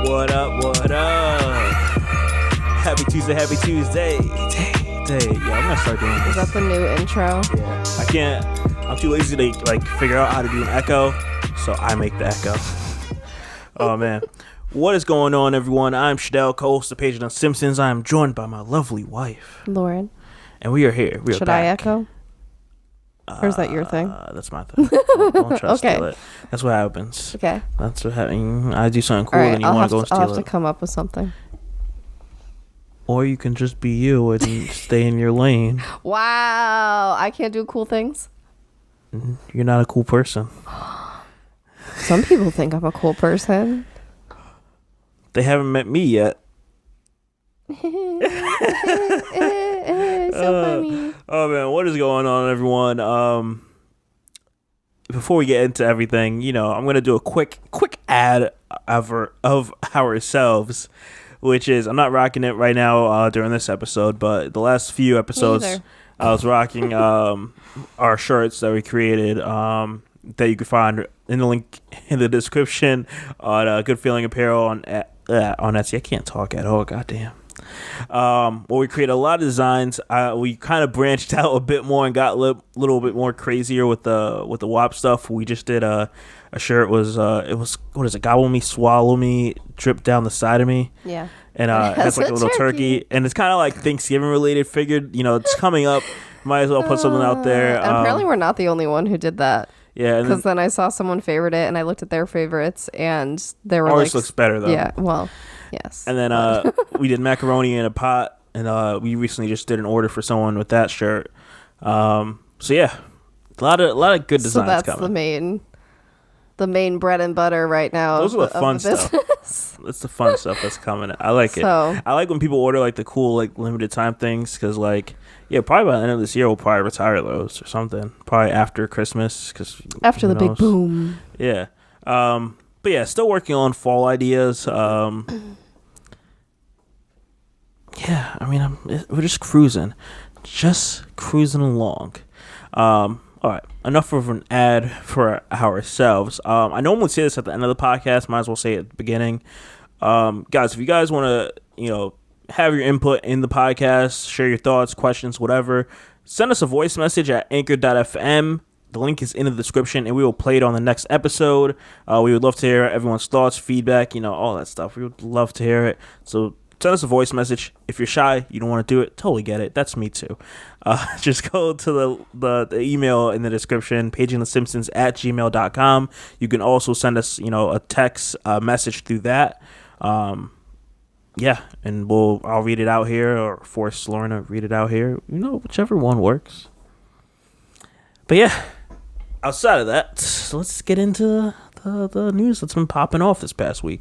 What up? Happy Tuesday. Day. Yeah, I'm gonna start doing this. Is that the new intro? Yeah. I can't. I'm too lazy to figure out how to do an echo, so I make the echo. Oh man. What is going on, everyone? I'm Shadell, co-host of Paging the Simpsons. I am joined by my lovely wife, Lauren. And we are here. We are Should back. I echo? Or is that your thing? That's my thing. Don't try to steal it. That's what happens. Okay. That's what happens. I do something cool, All right, and you want to go and steal it. I'll have to come up with something. Or you can just be you and stay in your lane. Wow. I can't do cool things? You're not a cool person. Some people think I'm a cool person. They haven't met me yet. So funny. Oh man, what is going on, everyone? Before we get into everything, I'm gonna do a quick ad of ourselves, which is I'm not rocking it right now during this episode, but the last few episodes I was rocking our shirts that we created that you can find in the link in the description on Good Feeling Apparel on Etsy. I can't talk at all. Goddamn. We created a lot of designs. We kind of branched out a bit more and got a little bit more crazier with the WAP stuff. We just did a shirt. It was what is it? Gobble me, swallow me, drip down the side of me. Yeah. And it has like a little turkey, and it's kind of like Thanksgiving related. Figured it's coming up, might as well put something out there. And apparently we're not the only one who did that. Yeah, because then I saw someone favorite it, and I looked at their favorites, and they were ours looks better though. Yeah, well, yes. And then we did macaroni in a pot, and we recently just did an order for someone with that shirt. So yeah, a lot of good designs coming. So that's the main bread and butter right now. Those are the fun stuff. That's the fun stuff that's coming. I like it. I like when people order like the cool limited time things because probably by the end of this year we'll probably retire those or something. Probably after Christmas after the big boom. Yeah. But yeah, still working on fall ideas. Yeah, I mean we're just cruising along. All right, enough of an ad for ourselves. I normally say this at the end of the podcast. Might as well say it at the beginning. Guys, if you guys want to, have your input in the podcast, share your thoughts, questions, whatever, send us a voice message at anchor.fm. The link is in the description, and we will play it on the next episode. We would love to hear everyone's thoughts, feedback, all that stuff. We would love to hear it. So send us a voice message. If you're shy, you don't want to do it, totally get it. That's me too. Just go to the email in the description, PagingTheSimpsons@gmail.com. You can also send us, a text message through that. Yeah, and I'll read it out here or force Lauren to read it out here. Whichever one works. But yeah, outside of that, let's get into the news that's been popping off this past week.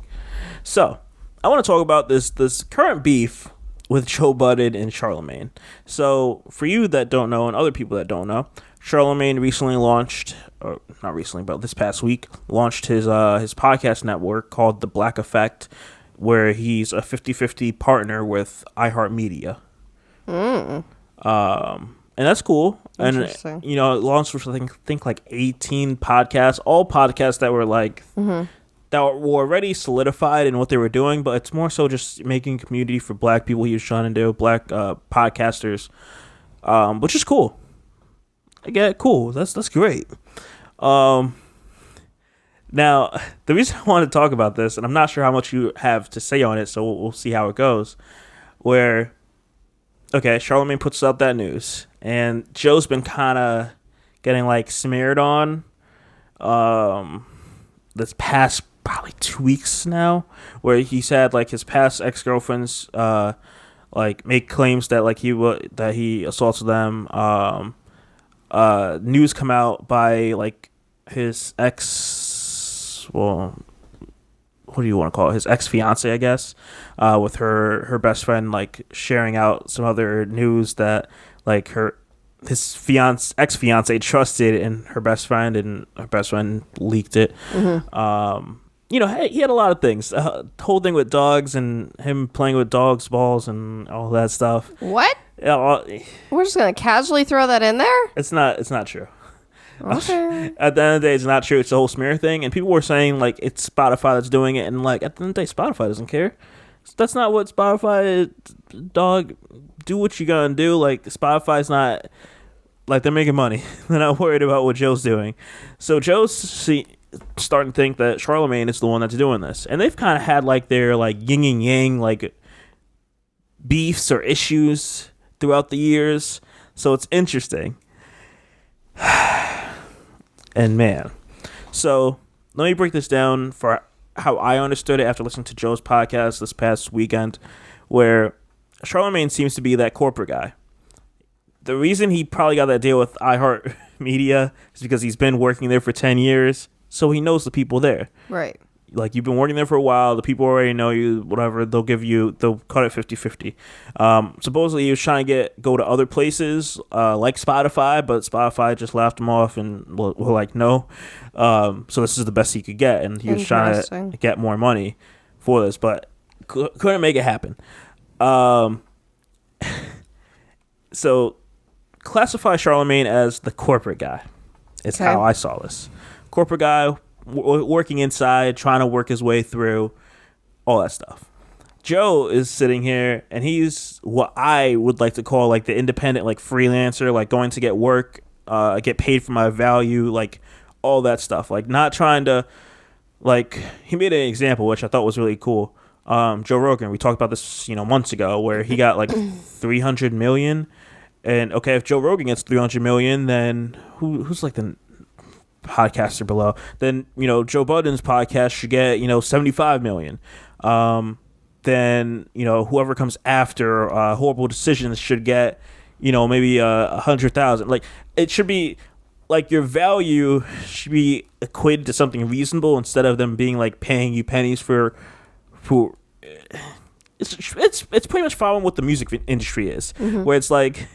So I want to talk about this current beef with Joe Budden and Charlamagne. So for you that don't know and other people that don't know, Charlamagne recently launched, or not recently, but this past week, launched his podcast network called The Black Effect, where he's a 50-50 partner with iHeartMedia. And that's cool. And it launched with I think like 18 podcasts, all podcasts that were that were already solidified in what they were doing, but it's more so just making community for black people he was trying to do, black podcasters, which is cool. I get it, cool. That's great. Now, the reason I want to talk about this, and I'm not sure how much you have to say on it, so we'll see how it goes, Charlamagne puts out that news, and Joe's been kind of getting smeared on this past probably 2 weeks now, where he's had his past ex-girlfriends make claims that he assaulted them. News come out by his ex, well, what do you want to call it? His ex-fiance, I guess, with her best friend sharing out some other news that his ex-fiance trusted in her best friend, and her best friend leaked it. He had a lot of things. Whole thing with dogs and him playing with dogs' balls and all that stuff. What? Yeah, we're just gonna casually throw that in there? It's not true. Okay. At the end of the day, it's not true. It's the whole smear thing. And people were saying, like, it's Spotify that's doing it. And, like, at the end of the day, Spotify doesn't care. That's not what Spotify is. Dog, do what you gotta do. Like, Spotify's not, like, they're making money. They're not worried about what Joe's doing. So Joe's starting to think that Charlamagne is the one that's doing this. And they've kind of had, like, their, like, yin and yang, like, beefs or issues throughout the years. So it's interesting. And man, so let me break this down for how I understood it after listening to Joe's podcast this past weekend, where Charlamagne seems to be that corporate guy. The reason he probably got that deal with iHeartMedia is because he's been working there for 10 years, so he knows the people there. Right. Like, you've been working there for a while, the people already know you, whatever, they'll cut it 50-50. Supposedly he was trying to go to other places, like Spotify, but Spotify just laughed him off and were like, no. So this is the best he could get, and he was trying to get more money for this, but couldn't make it happen. So classify Charlamagne as the corporate guy. It's how I saw this. Corporate guy, working inside, trying to work his way through all that stuff. Joe is sitting here, and he's what I would like to call, like, the independent, like, freelancer, like, going to get work, get paid for my value, like, all that stuff. Like, not trying to, like, he made an example, which I thought was really cool. Joe Rogan, we talked about this, months ago, where he got, like, 300 million. And, okay, if Joe Rogan gets 300 million, then who's, like, the podcaster below? Then, Joe Budden's podcast should get, 75 million. Then, whoever comes after Horrible Decisions should get, maybe 100,000. Like, it should be, like, your value should be equated to something reasonable instead of them being, like, paying you pennies for it's pretty much following what the music industry is, where it's like,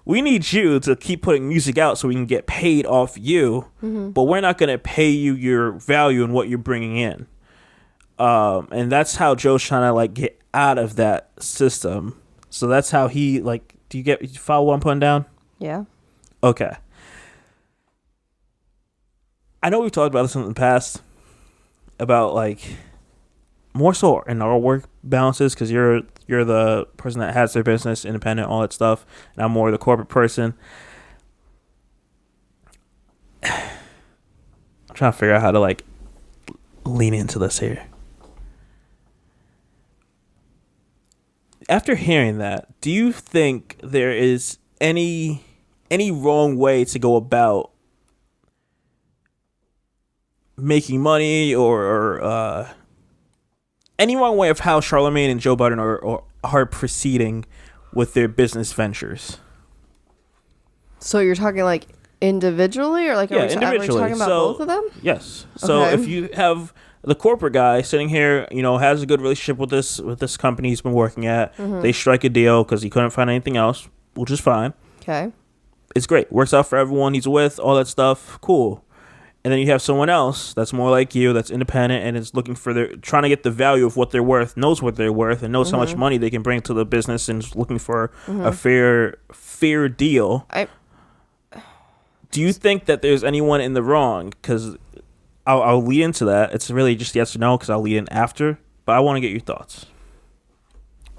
we need you to keep putting music out so we can get paid off you, but we're not going to pay you your value and what you're bringing in. And that's how Joe's trying to, like, get out of that system. So that's how he, like, do you follow what I'm putting down? Yeah. Okay. I know we've talked about this in the past about, like, more so in our work balances, because you're the person that has their business, independent, all that stuff, and I'm more the corporate person. I'm trying to figure out how to, like, lean into this here. After hearing that, do you think there is any wrong way to go about making money, or any wrong way of how Charlamagne and Joe Budden are proceeding with their business ventures? So you're talking, like, individually, or, like, individually. Are we talking about both of them? Yes. So if you have the corporate guy sitting here, has a good relationship with this company he's been working at, they strike a deal because he couldn't find anything else, which is fine. Okay. It's great. Works out for everyone he's with, all that stuff. Cool. And then you have someone else that's more like you, that's independent, and is trying to get the value of what they're worth, knows what they're worth, and knows how much money they can bring to the business, and is looking for a fair deal. Do you think that there's anyone in the wrong? Because I'll lead into that. It's really just yes or no, because I'll lead in after. But I want to get your thoughts.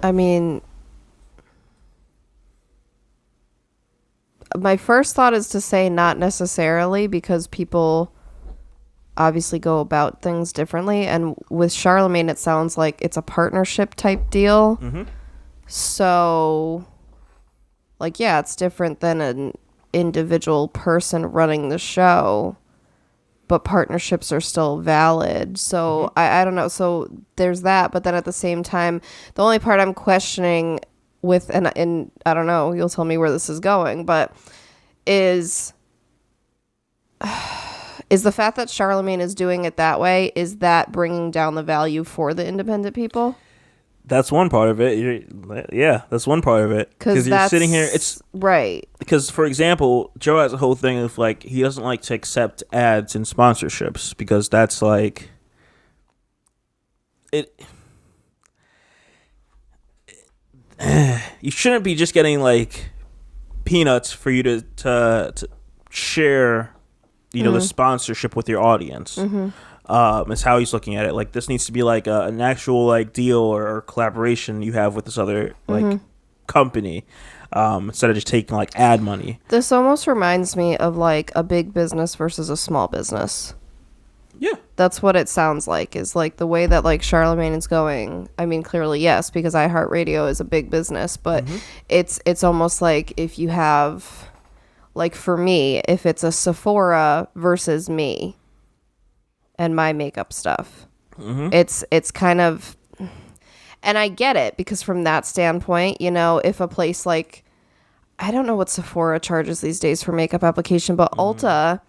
I mean, my first thought is to say not necessarily, because people obviously go about things differently. And with Charlamagne, it sounds like it's a partnership type deal. So, like, yeah, it's different than an individual person running the show, but partnerships are still valid. So I don't know. So there's that. But then at the same time, the only part I'm questioning with, and I don't know, you'll tell me where this is going, but is the fact that Charlamagne is doing it that way, is that bringing down the value for the independent people? That's one part of it. That's one part of it. Because you're sitting here. It's right. Because, for example, Joe has a whole thing of, like, he doesn't like to accept ads and sponsorships, because that's, like, you shouldn't be just getting, like, peanuts for you to share the sponsorship with your audience. Is how he's looking at it. Like, this needs to be like an actual like deal or collaboration you have with this other like company, instead of just taking like ad money. This almost reminds me of like a big business versus a small business. Yeah, that's what it sounds like, is like the way that like Charlamagne is going. I mean, clearly yes, because iHeartRadio is a big business, but it's almost like if you have, like, for me, if it's a Sephora versus me and my makeup stuff, it's kind of, and I get it, because from that standpoint, if a place like, I don't know what Sephora charges these days for makeup application, but Ulta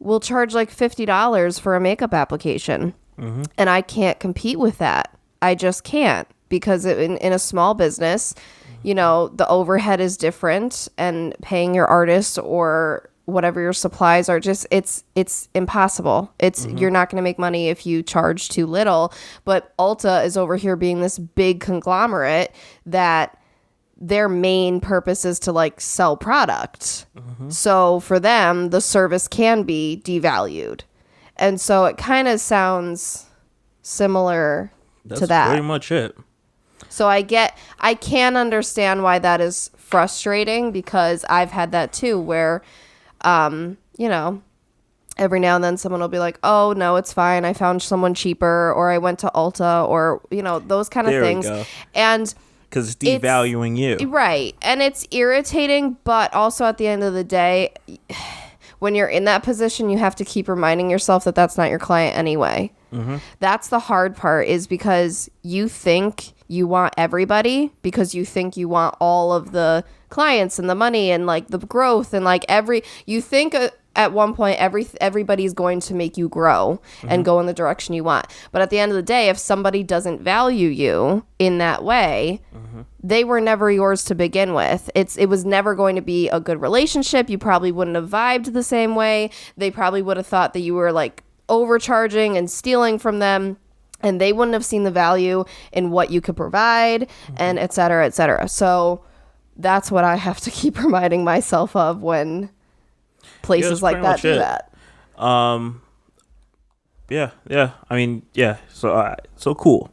will charge like $50 for a makeup application. And I can't compete with that. I just can't, because in a small business, the overhead is different, and paying your artists or whatever your supplies are just, it's impossible. You're not going to make money if you charge too little. But Ulta is over here being this big conglomerate that their main purpose is to like sell product. So for them, the service can be devalued. And so it kind of sounds similar to that. That's pretty much it. So I can understand why that is frustrating, because I've had that too, where, every now and then someone will be like, oh no, it's fine, I found someone cheaper, or I went to Ulta, or, those kind of things. We go. And because it's devaluing you. Right. And it's irritating, but also at the end of the day, when you're in that position, you have to keep reminding yourself that that's not your client anyway. That's the hard part, is because you think you want everybody, because you think you want all of the clients and the money and like the growth and like you think at one point everybody's going to make you grow and go in the direction you want. But at the end of the day, if somebody doesn't value you in that way, they were never yours to begin with. It was never going to be a good relationship. You probably wouldn't have vibed the same way. They probably would have thought that you were like overcharging and stealing from them, and they wouldn't have seen the value in what you could provide, and et cetera, et cetera. So that's what I have to keep reminding myself of when places like that do that. Yeah. I mean, yeah. So cool.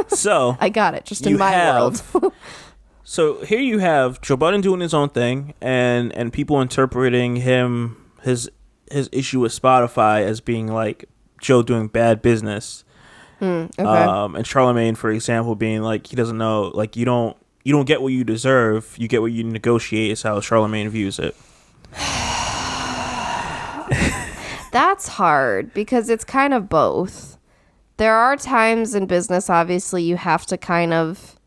So I got it. Just in my world. So here you have Joe Budden doing his own thing, and people interpreting his issue with Spotify as being like Joe doing bad business. Okay. And Charlamagne, for example, being like, he doesn't know, like, you don't get what you deserve, you get what you negotiate, is how Charlamagne views it. That's hard, because it's kind of both. There are times in business, obviously, you have to kind of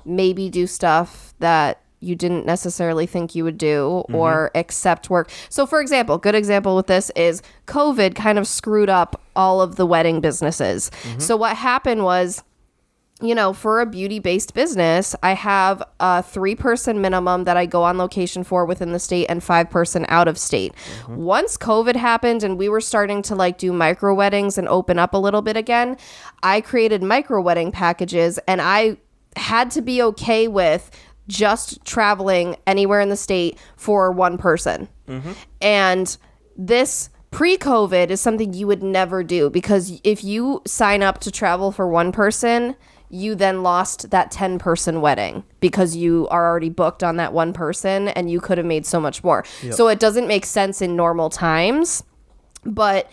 maybe do stuff that you didn't necessarily think you would do, or accept work. So for example, good example with this is COVID kind of screwed up all of the wedding businesses. So what happened was, for a beauty-based business, I have a 3-person minimum that I go on location for within the state, and 5-person out of state. Once COVID happened and we were starting to like do micro weddings and open up a little bit again, I created micro wedding packages, and I had to be okay with just traveling anywhere in the state for one person. And this pre-COVID is something you would never do, because if you sign up to travel for one person, you then lost that 10-person wedding, because you are already booked on that one person, and you could have made so much more. So it doesn't make sense in normal times. But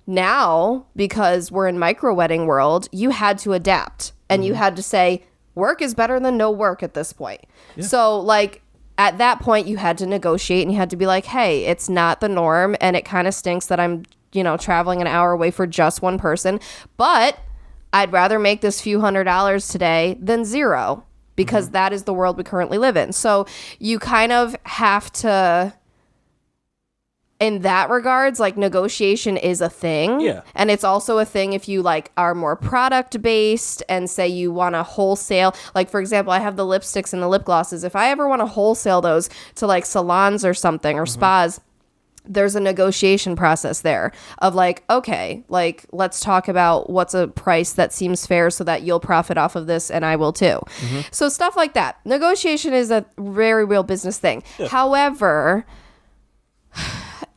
now, because we're in micro wedding world, you had to adapt, and you had to say, work is better than no work at this point. So like at that point, you had to negotiate, and you had to be like, hey, it's not the norm, and it kind of stinks that I'm, traveling an hour away for just one person, but I'd rather make this few $100s today than zero, because that is the world we currently live in. So you kind of have to, in that regards, like, negotiation is a thing. Yeah. And it's also a thing if you like are more product based and say you want to wholesale. Like, for example, I have the lipsticks and the lip glosses. If I ever want to wholesale those to like salons or something, or spas, there's a negotiation process there of like, okay, like, let's talk about what's a price that seems fair so that you'll profit off of this and I will too. So stuff like that. Negotiation is a very real business thing. However,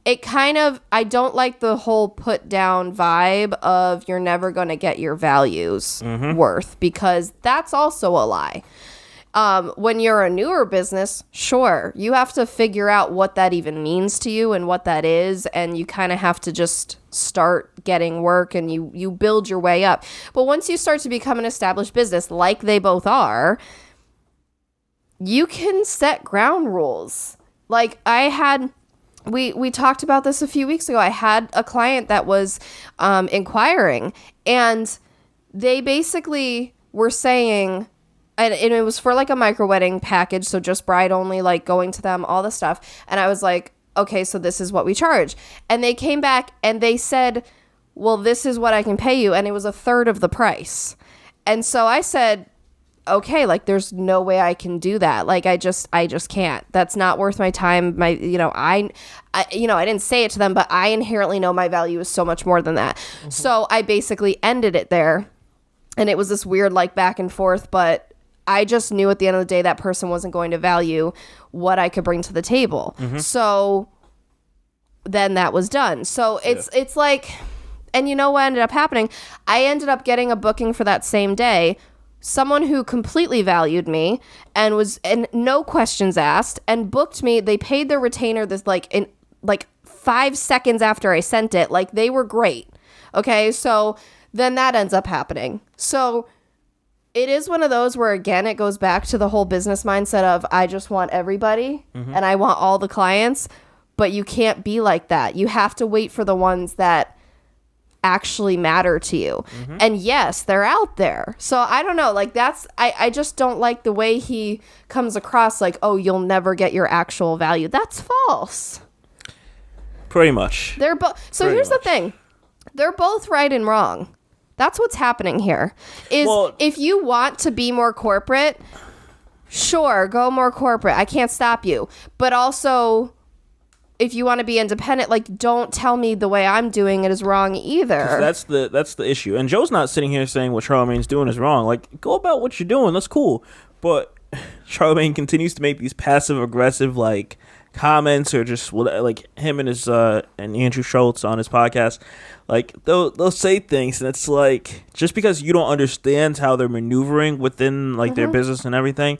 it kind of, I don't like the whole put down vibe of you're never going to get your values worth, because that's also a lie. When you're a newer business, sure, you have to figure out what that even means to you and what that is, and you kind of have to just start getting work, and you build your way up. But once you start to become an established business, like they both are, you can set ground rules. Like we talked about this a few weeks ago. I had a client that was inquiring, and they basically were saying, and it was for like a micro wedding package, so just bride only, like going to them, all the stuff. And I was like, okay, so this is what we charge. And they came back and they said, well, this is what I can pay you. And it was a third of the price. And so I said, okay, like there's no way I can do that. Like I just can't. That's not worth my time. I didn't say it to them, but I inherently know my value is so much more than that. Mm-hmm. So I basically ended it there. And it was this weird like back and forth, but I just knew at the end of the day that person wasn't going to value what I could bring to the table. Mm-hmm. So then that was done. So it's like, and you know what ended up happening? I ended up getting a booking for that same day. Someone who completely valued me and no questions asked and booked me. They paid their retainer in 5 seconds after I sent it. Like they were great. Okay. So then that ends up happening. So it is one of those where, again, it goes back to the whole business mindset of I just want everybody and I want all the clients, but you can't be like that. You have to wait for the ones that actually matter to you. Mm-hmm. And yes, they're out there. So I don't know, like I just don't like the way he comes across like, oh, you'll never get your actual value. That's false. Pretty much. They're both. So here's the thing. They're both right and wrong. That's what's happening here. If you want to be more corporate, sure, go more corporate. I can't stop you. But also, if you want to be independent, like, don't tell me the way I'm doing it is wrong either. That's the issue. And Joe's not sitting here saying what Charlamagne's doing is wrong. Like, go about what you're doing. That's cool. But Charlamagne continues to make these passive aggressive like comments, or just like him and his and Andrew Schultz on his podcast, like they'll say things, and it's like, just because you don't understand how they're maneuvering within like their business and everything,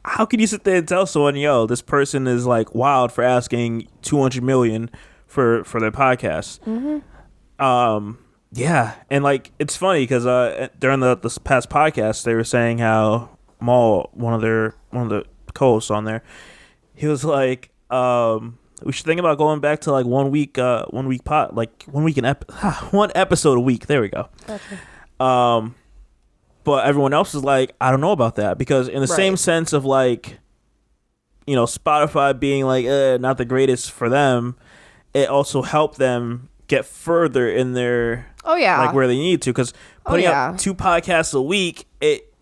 how can you sit there and tell someone, yo, this person is like wild for asking $200 million for their podcast? Yeah, and like it's funny because during this past podcast they were saying how Maul, one of the co-hosts on there, he was like, we should think about going back to like 1 week pot, like 1 week one episode a week. There we go. Okay. But everyone else is like, I don't know about that, because in the same sense of like, you know, Spotify being like not the greatest for them, it also helped them get further in their like where they need to, because putting out 2 podcasts a week, it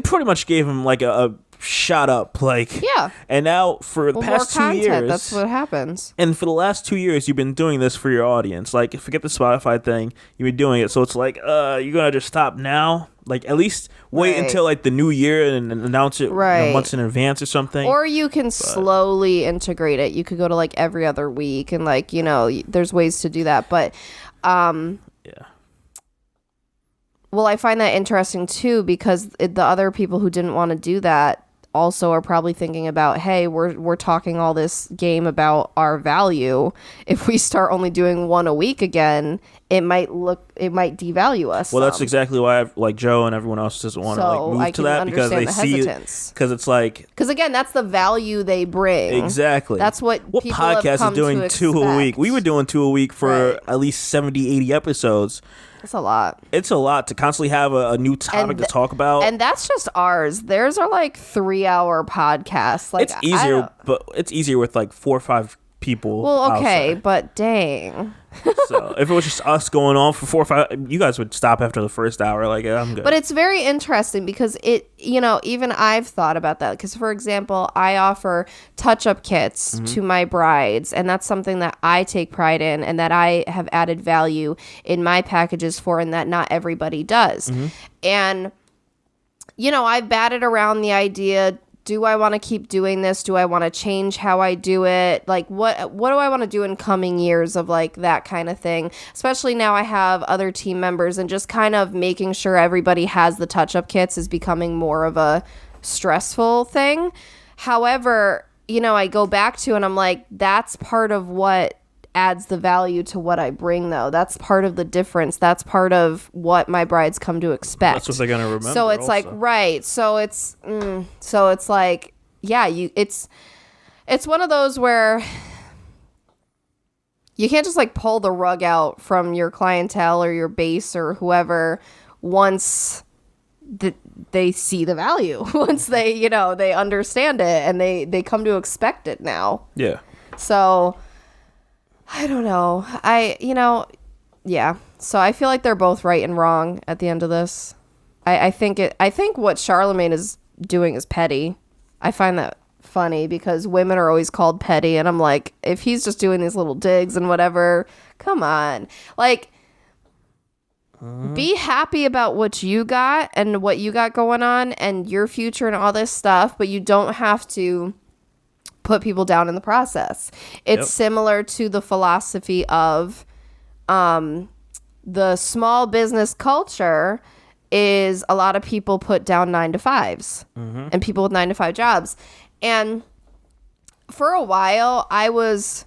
pretty much gave them like a shot up, like, and now for the past 2 years, that's what happens. And for the last 2 years, you've been doing this for your audience. Like, forget the Spotify thing, you've been doing it. So it's like, you're gonna just stop now? Like, at least wait until like the new year and announce it months in advance or something. Or you can slowly integrate it. You could go to like every other week, and like, you know, there's ways to do that. But well, I find that interesting too, because the other people who didn't want to do that also are probably thinking about, hey, we're talking all this game about our value. If we start only doing 1 a week again, it might devalue us. Well, that's exactly why like Joe and everyone else doesn't want to like move to that, because they see it, because it's like, because again, that's the value they bring. Exactly. That's what people podcast have is doing to 2 a week. We were doing 2 a week for at least 70-80 episodes. That's a lot. It's a lot to constantly have a new topic to talk about. And that's just ours. Theirs are like 3-hour podcasts. Like, it's easier, but it's easier with like 4 or 5 people. Well, okay, outside. But dang. So if it was just us going on for 4 or 5, you guys would stop after the first hour. Like, I'm good. But it's very interesting because it, you know, even I've thought about that. Because, for example, I offer touch-up kits to my brides, and that's something that I take pride in and that I have added value in my packages for, and that not everybody does. And, you know, I've batted around the idea do I want to keep doing this? Do I want to change how I do it? Like, what do I want to do in coming years of like that kind of thing? Especially now I have other team members, and just kind of making sure everybody has the touch-up kits is becoming more of a stressful thing. However, you know, I go back to, and I'm like, that's part of what adds the value to what I bring, though. That's part of the difference. That's part of what my brides come to expect. That's what they're gonna remember. So it's also. like, right. So it's like, yeah, it's one of those where you can't just like pull the rug out from your clientele or your base or whoever once they see the value, once they, you know, they understand it and they come to expect it now. Yeah. So I don't know. Yeah. So I feel like they're both right and wrong at the end of this. I think what Charlamagne is doing is petty. I find that funny because women are always called petty, and I'm like, if he's just doing these little digs and whatever, come on. Like, be happy about what you got and what you got going on and your future and all this stuff, but you don't have to put people down in the process. It's similar to the philosophy of the small business culture is a lot of people put down 9-to-5s and people with 9-to-5 jobs. And for a while, I was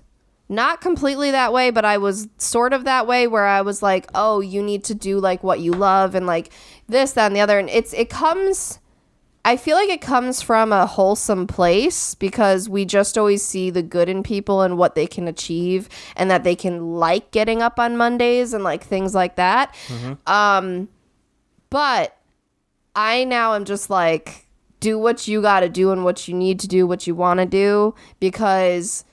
not completely that way, but I was sort of that way where I was like, oh, you need to do like what you love and like this, that, and the other. And I feel like it comes from a wholesome place because we just always see the good in people and what they can achieve and that they can like getting up on Mondays and like things like that. But I now am just like, do what you got to do and what you need to do, what you want to do, because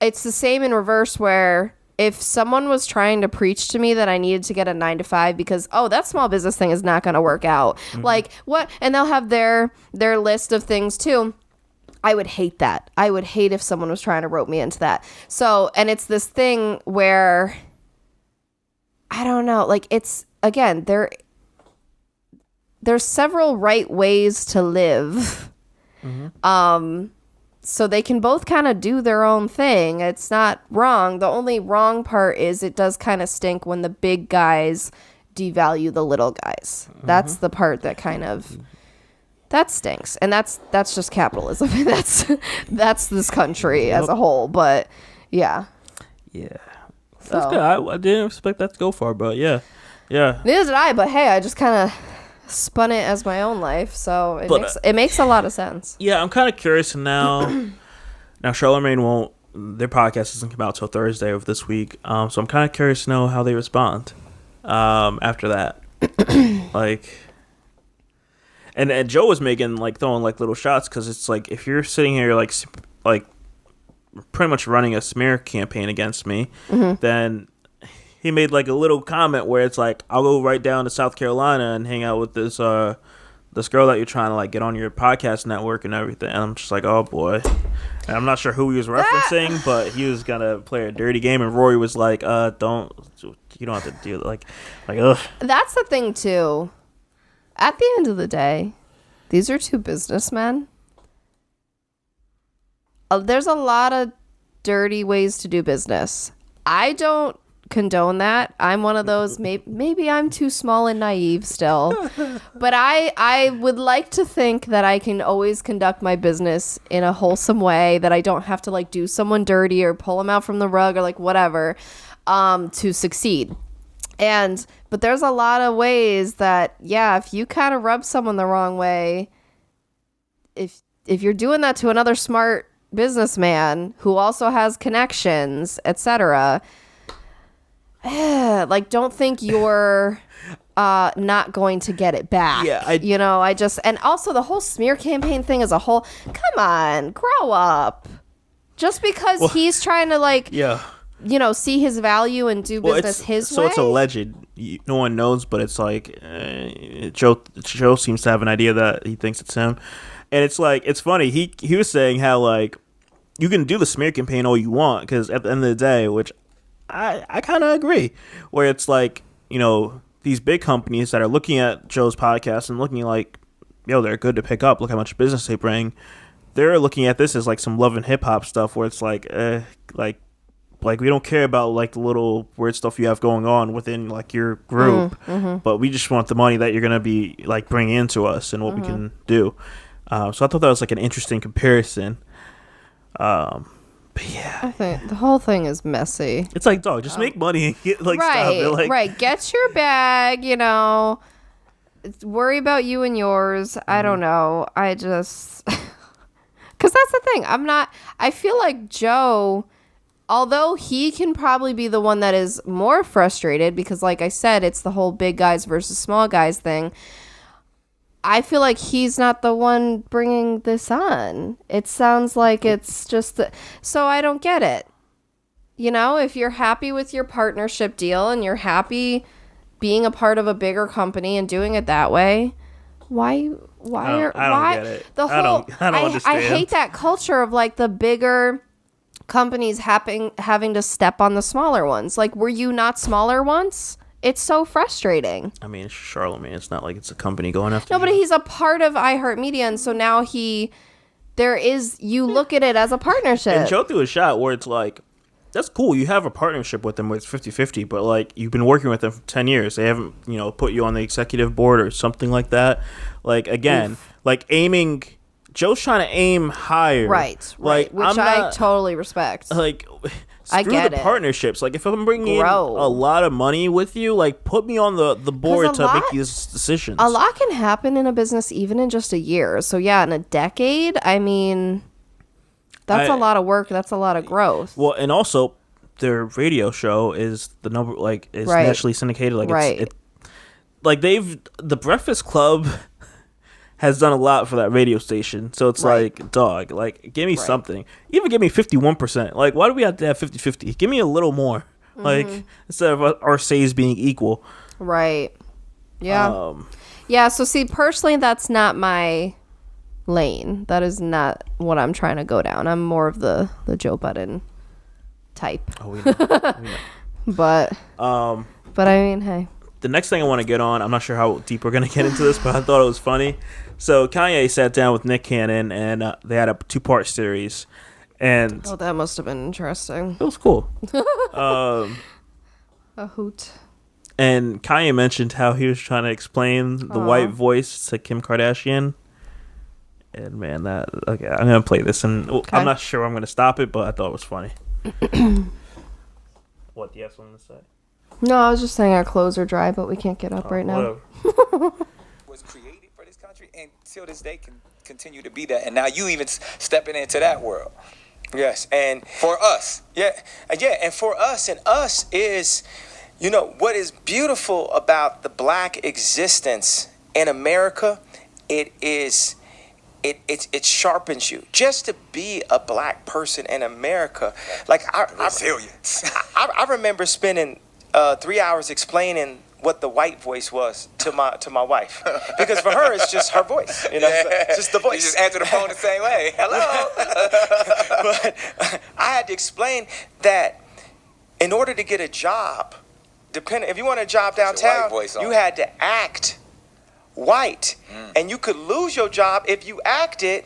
it's the same in reverse where if someone was trying to preach to me that I needed to get a 9-to-5 because, oh, that small business thing is not going to work out. Like what? And they'll have their list of things too. I would hate that. I would hate if someone was trying to rope me into that. So, and it's this thing where I don't know, like it's, again, there's several right ways to live. So they can both kind of do their own thing. It's not wrong. The only wrong part is it does kind of stink when the big guys devalue the little guys. That's the part that kind of, that stinks. And that's just capitalism. that's this country as a whole. But yeah. Yeah. That's good. I didn't expect that to go far, but yeah. Yeah. Neither did I, but hey, I just kind of spun it as my own life, so it makes a lot of sense. Yeah, I'm kind of curious now. Now, Charlamagne won't. Their podcast doesn't come out till Thursday of this week, so I'm kind of curious to know how they respond after that. Like, and Joe was making like throwing like little shots because it's like if you're sitting here like pretty much running a smear campaign against me, then. He made like a little comment where it's like, I'll go right down to South Carolina and hang out with this girl that you're trying to like get on your podcast network and everything. And I'm just like, oh boy. And I'm not sure who he was referencing, but he was gonna play a dirty game. And Rory was like, you don't have to do it. Like, ugh. That's the thing too. At the end of the day, these are two businessmen. There's a lot of dirty ways to do business. I don't condone that. I'm one of those, maybe I'm too small and naive still, but I would like to think that I can always conduct my business in a wholesome way, that I don't have to like do someone dirty or pull them out from the rug or like whatever to succeed. But there's a lot of ways that, yeah, if you kind of rub someone the wrong way, if you're doing that to another smart businessman who also has connections, etc., like, don't think you're not going to get it back. Yeah, and also the whole smear campaign thing as a whole. Come on, grow up. Just because he's trying to like, see his value and do business his way. So it's alleged. No one knows, but it's like Joe seems to have an idea that he thinks it's him, and it's like it's funny. He was saying how like you can do the smear campaign all you want because at the end of the day, which. I kind of agree, where it's like, these big companies that are looking at Joe's podcast and looking like, they're good to pick up. Look how much business they bring. They're looking at this as like some love and hip hop stuff where it's like we don't care about like the little weird stuff you have going on within like your group, but we just want the money that you're gonna be like bringing into us and what we can do. So I thought that was like an interesting comparison. But yeah, I think the whole thing is messy. It's like, dog, just make money and get like stop it. Like, right. Get your bag. Worry about you and yours. I don't know. I just because that's the thing. I feel like Joe, although he can probably be the one that is more frustrated because, like I said, it's the whole big guys versus small guys thing. I feel like he's not the one bringing this on. It sounds like it's just... So I don't get it. If you're happy with your partnership deal and you're happy being a part of a bigger company and doing it that way, why I don't get it. The whole, I don't understand. I hate that culture of like the bigger companies having to step on the smaller ones. Like, were you not smaller once? It's so frustrating. I mean, it's Charlamagne. It's not like it's a company going after No, but he's a part of iHeartMedia, and so now you look at it as a partnership. And Joe threw a shot where it's like, that's cool. You have a partnership with them where it's 50-50, but like you've been working with them for 10 years. They haven't, put you on the executive board or something like that. Like, again, like aiming... Joe's trying to aim higher. Right. Like, which I totally respect. Like... I get the it. partnerships. Like, if I'm bringing in a lot of money with you, like, put me on the board to make these decisions. A lot can happen in a business even in just a year. So, yeah, in a decade, I mean, that's a lot of work. That's a lot of growth. Well, and also, their radio show is nationally syndicated. Like, the Breakfast Club has done a lot for that radio station. So it's like, dog, like, give me something. Even give me 51%. Like, why do we have to have 50-50? Give me a little more. Like, instead of our says being equal. Right. Yeah. So, see, personally, that's not my lane. That is not what I'm trying to go down. I'm more of the Joe Budden type. Oh, we know. But I mean, hey. The next thing I want to get on, I'm not sure how deep we're going to get into this, but I thought it was funny. So Kanye sat down with Nick Cannon, and they had a 2-part series. And that must have been interesting. It was cool. A hoot. And Kanye mentioned how he was trying to explain the white voice to Kim Kardashian. And man, okay, I'm going to play this, and I'm not sure I'm going to stop it, but I thought it was funny. What, do you have something to say? No, I was just saying our clothes are dry, but we can't get up right now. Was created for this country and till this day can continue to be that. And now you even stepping into that world. Yes, and for us. And for us, and us is, what is beautiful about the black existence in America, it sharpens you. Just to be a black person in America, like resilience. I remember spending 3 hours explaining what the white voice was to my wife, because for her it's just her voice, it's just the voice. You just answer the phone the same way. Hello. But I had to explain that in order to get a job, if you want a job downtown, you had to act white, and you could lose your job if you acted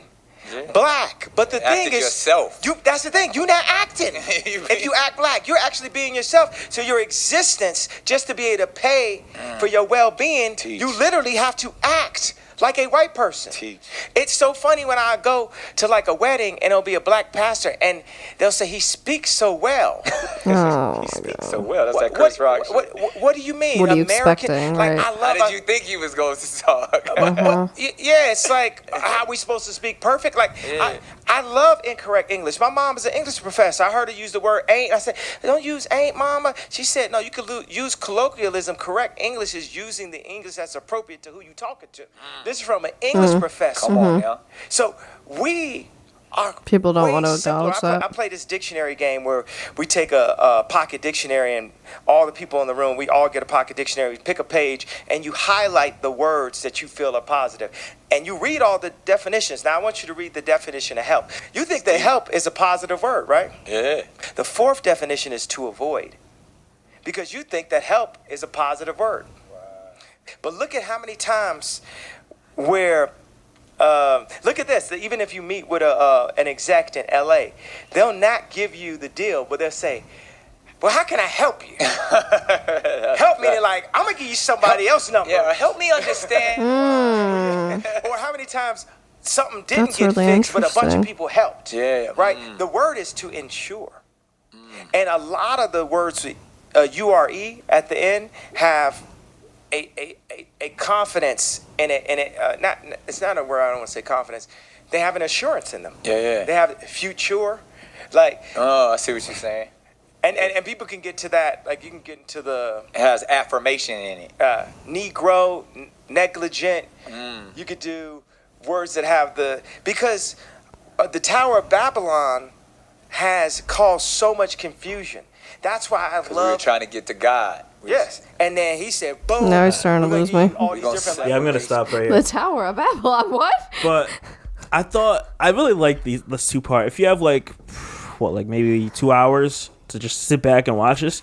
black. But the thing is, yourself. That's the thing. You're not acting. If you act black, you're actually being yourself. So your existence, just to be able to pay for your well-being, you literally have to act like a white person. It's so funny when I go to like a wedding and it'll be a black pastor and they'll say he speaks so well. He speaks so well. That's that Chris Rock. What do you mean? What are you American? expecting? Like, right. how did you think he was going to talk? It's like, how are we supposed to speak perfect? Like, I love incorrect English. My mom is an English professor. I heard her use the word ain't. I said, don't use ain't, mama. She said, no, you could use colloquialism. Correct English is using the English that's appropriate to who you talking to. This is from an English professor. Come on now. So we are people don't want to acknowledge that. I play this dictionary game where we take a pocket dictionary and all the people in the room, we all get a pocket dictionary, we pick a page, and you highlight the words that you feel are positive. And you read all the definitions. Now I want you to read the definition of help. You think that help is a positive word, right? Yeah. The fourth definition is to avoid. Because you think that help is a positive word. Wow. But look at how many times where Look at this. Even if you meet with an exec in L.A., they'll not give you the deal, but they'll say, well, how can I help you? Help me, like, I'm going to give you somebody else's number. Yeah, help me understand. Or how many times something didn't That's get really fixed, but a bunch of people helped. Yeah. Right? The word is to ensure. And a lot of the words, URE at the end, have a confidence in it. It's not a word, I don't want to say confidence. They have an assurance in them. Yeah. They have future. Like, Oh, I see what you're saying. and people can get to that, like you can get into the It has affirmation in it. Negro, negligent. You could do words that have because the Tower of Babylon has caused so much confusion. That's why I Because we were love. trying to get to God. Yes, and then he said, "Boom." Now he's starting to we're lose gonna me. use all these We're gonna different Yeah, I'm gonna languages. stop right The here. Tower of Babylon. What? But I thought I really like this two part. If you have like maybe 2 hours to just sit back and watch this,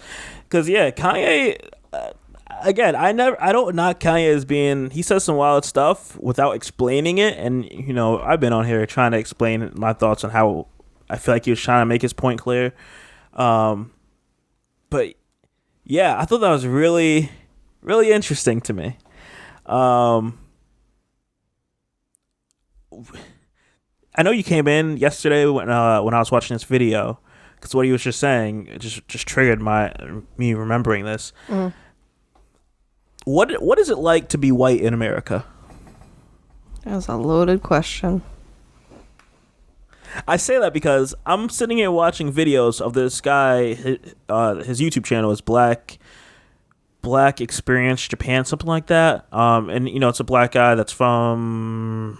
because Kanye. Again, I don't knock Kanye as being. He says some wild stuff without explaining it, and I've been on here trying to explain my thoughts on how I feel like he was trying to make his point clear. But yeah, I thought that was really, really interesting to me. I know you came in yesterday when I was watching this video, because what he was just saying just triggered me remembering this. What is it like to be white in America? That's a loaded question. I say that because I'm sitting here watching videos of this guy. His YouTube channel is Black Experience Japan, something like that. And it's a black guy that's from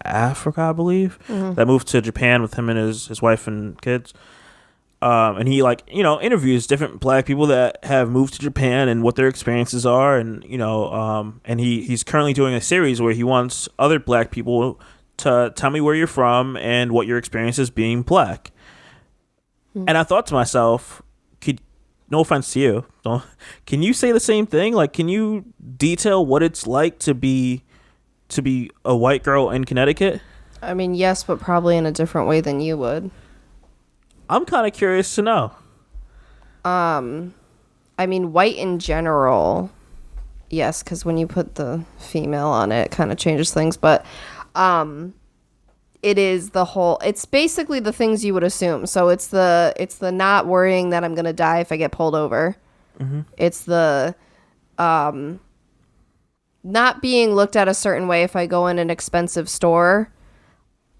Africa, I believe, that moved to Japan with him and his wife and kids. And he interviews different black people that have moved to Japan and what their experiences are, and and he's currently doing a series where he wants other black people to tell me where you're from and what your experience is being black. And I thought to myself, no offense to you, can you say the same thing? Like, can you detail what it's like to be a white girl in Connecticut? I mean, yes, but probably in a different way than you would. I'm kind of curious to know. I mean, white in general, yes, because when you put the female on it, it kind of changes things. But it is it's basically the things you would assume. So it's the not worrying that I'm gonna die if I get pulled over. It's the not being looked at a certain way if I go in an expensive store,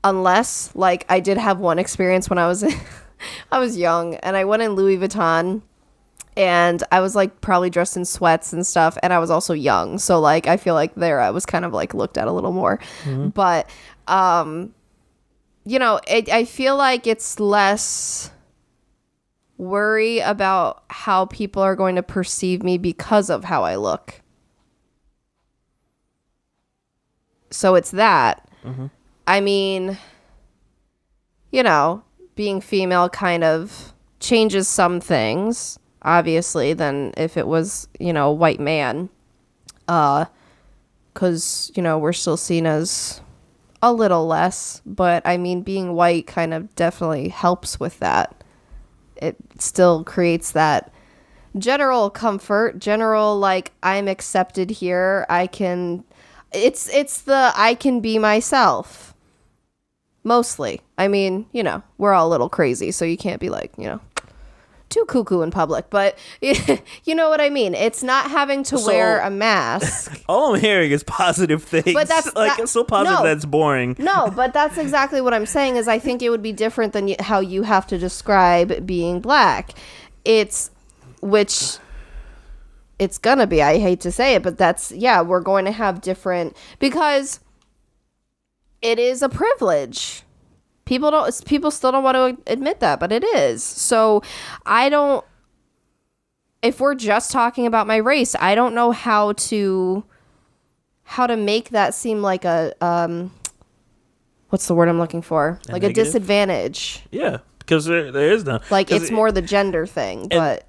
unless, like, I did have one experience when I was I was young, and I went in Louis Vuitton, and I was like probably dressed in sweats and stuff, and I was also young, so like I feel like there I was kind of like looked at a little more. But I feel like it's less worry about how people are going to perceive me because of how I look. So it's that. I mean, being female kind of changes some things, obviously, than if it was, a white man. Because, we're still seen as a little less. But, I mean, being white kind of definitely helps with that. It still creates that general comfort, like, I'm accepted here. I can be myself. Mostly. I mean, we're all a little crazy, so you can't be like, too cuckoo in public. But you know what I mean? It's not having to wear a mask. All I'm hearing is positive things. But that's it's so positive that's boring. No, but that's exactly what I'm saying is I think it would be different than how you have to describe being black. It's gonna be, I hate to say it, but we're going to have different, because it is a privilege. People still don't want to admit that, but it is. So if we're just talking about my race, I don't know how to make that seem like a, what's the word I'm looking for? Like negative? A disadvantage. Yeah, because there is no. Like, it's more the gender thing, but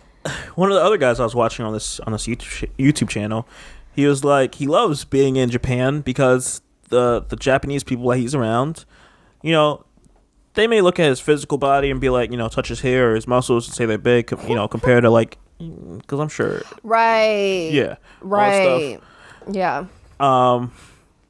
one of the other guys I was watching on this YouTube channel, he was like, he loves being in Japan because the Japanese people that he's around, you know, they may look at his physical body and be like, you know, touch his hair or his muscles and say they're big, you know, compared to like, because I'm sure. Right. Yeah. Right. Yeah. But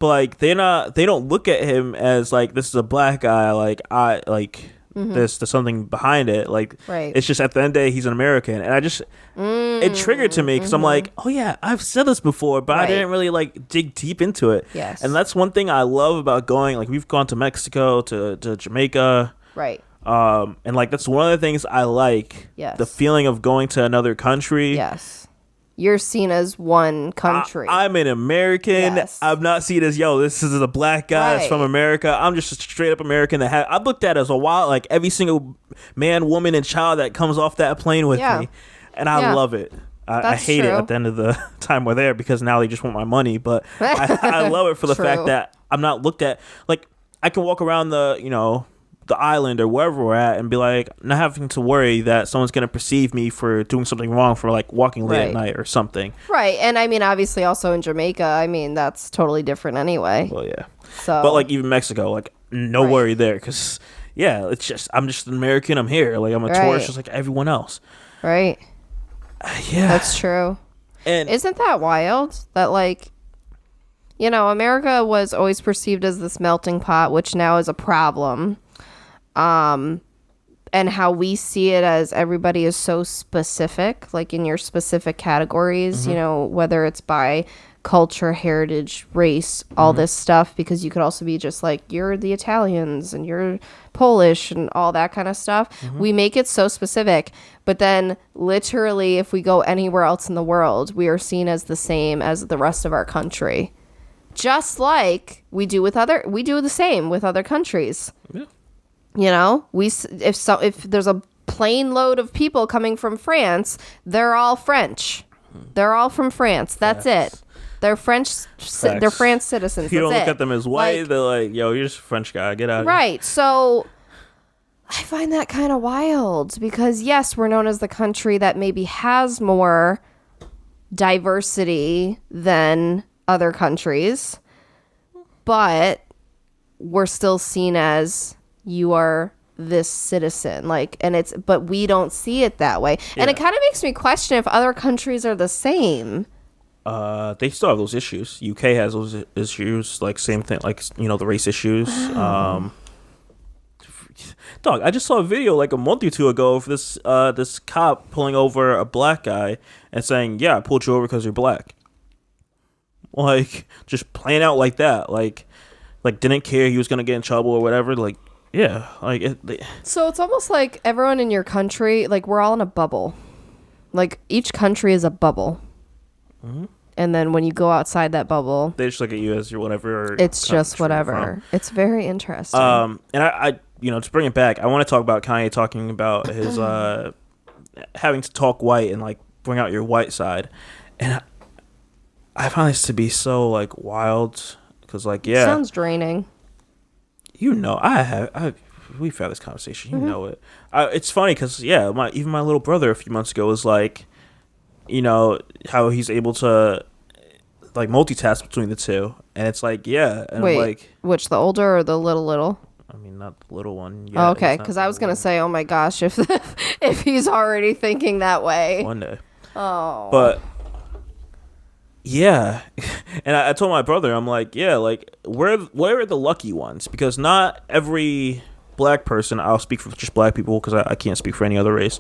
like they don't look at him as like this is a black guy. Like there's something behind it. Like it's just at the end of the day he's an American, and I just it triggered to me because I'm like, oh yeah, I've said this before, but I didn't really like dig deep into it. Yes. And that's one thing I love about going. Like we've gone to Mexico, to Jamaica. Right. And like that's one of the things I like. Yes. The feeling of going to another country. Yes. You're seen as one country. I'm an American. Yes. I'm not seen as, yo, this is a black guy that's from America. I'm just a straight up American I'm looked at as a wild, like every single man, woman, and child that comes off that plane with me. And I love it. I hate it at the end of the time we're there because now they just want my money. But I love it for the fact that I'm not looked at. Like, I can walk around the island or wherever we're at and be like, not having to worry that someone's going to perceive me for doing something wrong for like walking late at night or something. Right. And I mean, obviously also in Jamaica, I mean, that's totally different anyway. Well, yeah. So, but like even Mexico, like no worry there because it's just, I'm just an American. I'm here. Like I'm a tourist just like everyone else. Right. Yeah. That's true. And isn't that wild that like, you know, America was always perceived as this melting pot, which now is a problem. And how we see it as everybody is so specific, like in your specific categories, you know, whether it's by culture, heritage, race, all this stuff, because you could also be just like, you're the Italians and you're Polish and all that kind of stuff. We make it so specific, but then literally if we go anywhere else in the world, we are seen as the same as the rest of our country. Just like we do the same with other countries. Yeah. You know, if there's a plane load of people coming from France, they're all French. They're all from France. That's it. They're French. They're France citizens. You don't look at them as white. Like, they're like, yo, you're just a French guy. Get out of here. Right. So I find that kind of wild because, yes, we're known as the country that maybe has more diversity than other countries, but we're still seen as you are this citizen, like, and but we don't see it that way. And it kind of makes me question if other countries are the same. They still have those issues. UK has those issues, like same thing, like, you know, the race issues. Dog, I just saw a video like a month or two ago of this cop pulling over a black guy and saying, yeah, I pulled you over because you're black. Like, just playing out like that, like didn't care he was gonna get in trouble or whatever. Like, yeah, like so it's almost like everyone in your country, like we're all in a bubble. Like each country is a bubble, and then when you go outside that bubble, they just look at you as your whatever. It's just whatever. It's very interesting. And I you know, to bring it back, I want to talk about Kanye talking about his having to talk white and like bring out your white side, and I find this to be so like wild because like sounds draining. You know, we've had this conversation. You know it. It's funny because even my little brother a few months ago was like, you know, how he's able to like multitask between the two, and it's like, and wait, I'm like, which the older or the little? I mean, not the little one. Yeah, okay, because I was gonna say, oh my gosh, if he's already thinking that way, one day. Oh, but. Yeah, and I told my brother, I'm like, like where are the lucky ones? Because not every black person, I'll speak for just black people because I can't speak for any other race.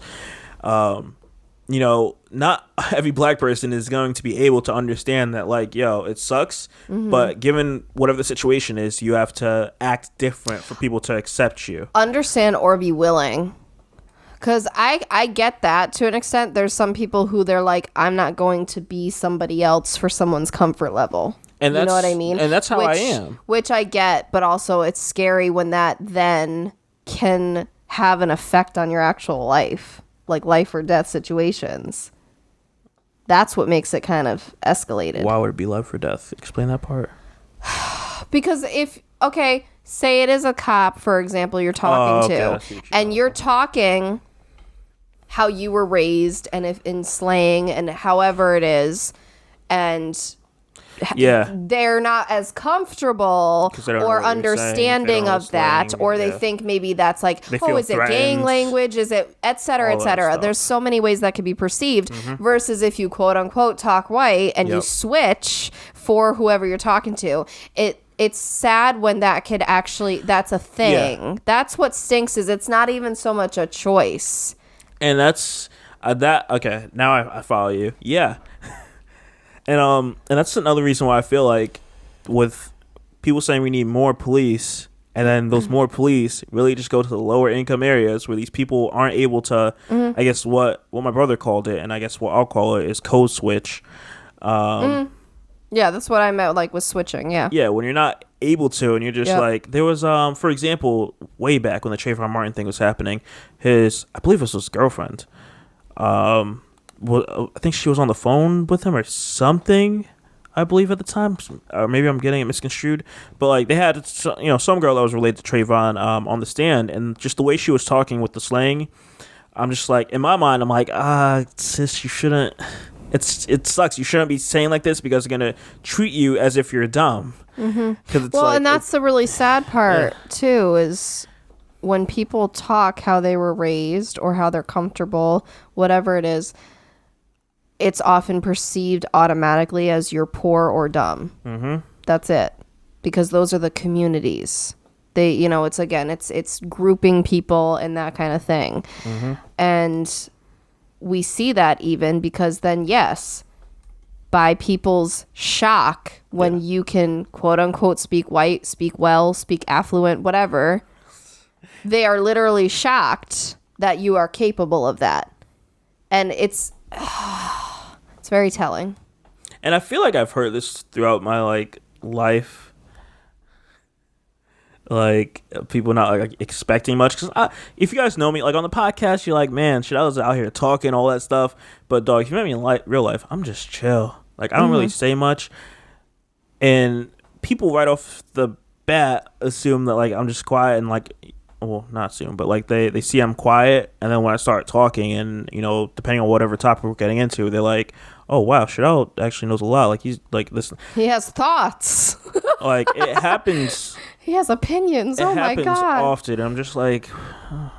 You know, not every black person is going to be able to understand that, like, yo, it sucks, but given whatever the situation is, you have to act different for people to accept you. Understand or be willing. Because I get that to an extent. There's some people who they're like, I'm not going to be somebody else for someone's comfort level. And you know what I mean? And that's how I am. Which I get, but also it's scary when that then can have an effect on your actual life. Like life or death situations. That's what makes it kind of escalated. Why would it be life or death? Explain that part. Because say it is a cop, for example, you're talking to, and you're talking how you were raised and if in slang and however it is, and they're not as comfortable they don't know or what you're saying. They understanding don't know of the that, slang, or they yeah. think maybe that's like, They feel is it gang threatened. language? Is it et cetera, All et that cetera? stuff. There's so many ways that could be perceived versus if you quote unquote talk white and you Yep. switch for whoever you're talking to. It's sad when that could actually, that's a thing. Yeah. That's what stinks is it's not even so much a choice. And that's okay, now I follow you. Yeah. And that's another reason why I feel like with people saying we need more police, and then those more police really just go to the lower income areas where these people aren't able to, I guess what my brother called it, and I guess what I'll call it is code switch. Yeah, that's what I meant, like with switching. Yeah. Yeah, when you're not able to, and you're just like, there was for example, way back when the Trayvon Martin thing was happening, I believe it was his girlfriend. I think she was on the phone with him or something, I believe at the time, or maybe I'm getting it misconstrued. But like they had, some girl that was related to Trayvon on the stand, and just the way she was talking with the slang, I'm just like, in my mind, I'm like, sis, you shouldn't. It sucks. You shouldn't be saying like this because they're gonna treat you as if you're dumb. Mm-hmm. Well, and that's the really sad part too, is when people talk how they were raised or how they're comfortable, whatever it is, it's often perceived automatically as you're poor or dumb. Mm-hmm. That's it. Because those are the communities. They, it's grouping people and that kind of thing. Mm-hmm. And we see that even because then, yes, by people's shock when you can, quote unquote, speak white, speak well, speak affluent, whatever, they are literally shocked that you are capable of that. And it's very telling. And I feel like I've heard this throughout my life. Like people not expecting much, because if you guys know me, like on the podcast, you're like, man, shit, I was out here talking all that stuff, but dog, if you met me in real life, I'm just chill. Like I don't really say much, and people right off the bat assume that like I'm just quiet and not assume, but like they see I'm quiet, and then when I start talking, and depending on whatever topic we're getting into, they're like, oh wow, Shadell actually knows a lot. Like he's like this. He has thoughts. Like it happens. He has opinions. Oh my god. It happens often. I'm just like,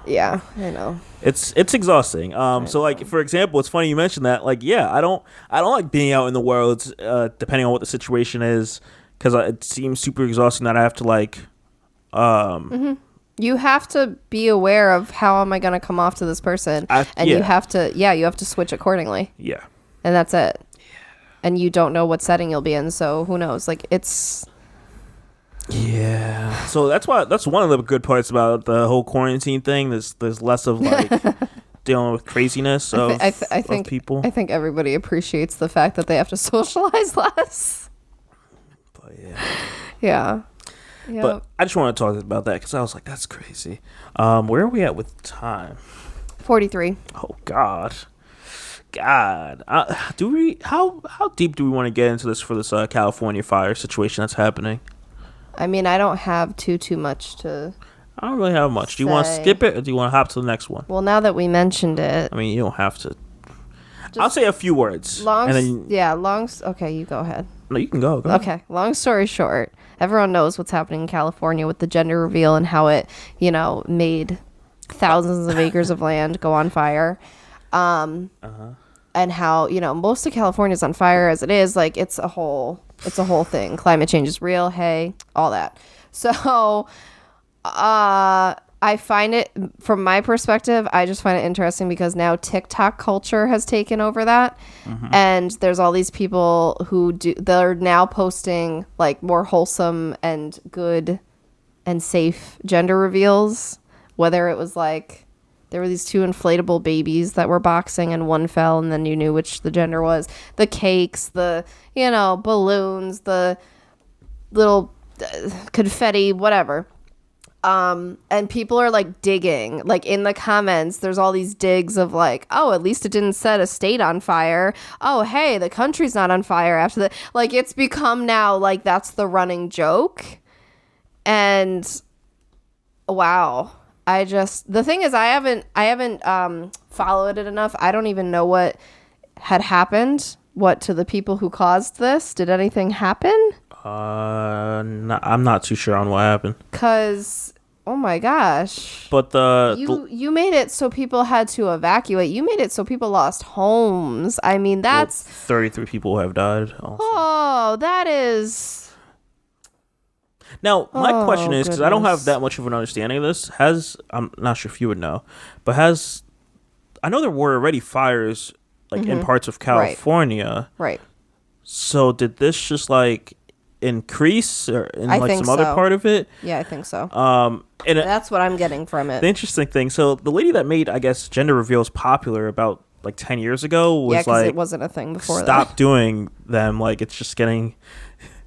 yeah, I know. It's exhausting. So like for example, it's funny you mentioned that. Like I don't like being out in the world. Depending on what the situation is, because it seems super exhausting that I have to You have to be aware of how am I going to come off to this person, you have to switch accordingly. Yeah. And that's it. Yeah. And you don't know what setting you'll be in, so who knows? Like it's. Yeah. So that's one of the good parts about the whole quarantine thing. There's less of like dealing with craziness of people. I think everybody appreciates the fact that they have to socialize less. But yeah. Yeah. Yep. But I just want to talk about that because I was like, that's crazy. Where are we at with time? 43. Oh God. How deep do we want to get into this for this California fire situation that's happening? I mean, I don't have too much to. I don't really have much. Do you want to skip it, or do you want to hop to the next one? Well, now that we mentioned it, I mean, you don't have to. I'll say a few words. Okay, you go ahead. No, you can go. Okay, long story short, everyone knows what's happening in California with the gender reveal and how it, made thousands of acres of land go on fire. And how, most of California is on fire as it is. Like, it's a whole thing. Climate change is real. Hey, all that. So, I find it, from my perspective, I just find it interesting because now TikTok culture has taken over that. Mm-hmm. And there's all these people they're now posting like more wholesome and good and safe gender reveals. Whether it was like, there were these two inflatable babies that were boxing and one fell and then you knew which the gender was. The cakes, the, balloons, the little confetti, whatever. And people are like digging, like in the comments, there's all these digs of like, oh, at least it didn't set a state on fire. Oh, hey, the country's not on fire after that. Like it's become now like that's the running joke. And wow. The thing is, I haven't followed it enough. I don't even know what had happened What, to the people who caused this? Did anything happen? I'm not too sure on what happened. Because, oh my gosh. But you made it so people had to evacuate. You made it so people lost homes. I mean, that's... 33 people have died also. Oh, that is... Now, my question is, because I don't have goodness. that much of an understanding of this, I'm not sure if you would know, but I know there were already fires, like, in parts of California. Right. So did this just, like, increase or in, I like, think some other so. part of it? Yeah, I think so. And That's what I'm getting from it. the interesting thing, so the lady that made, I guess, gender reveals popular about, like, 10 years ago was, because like, it wasn't a thing before stop doing them. Like, it's just getting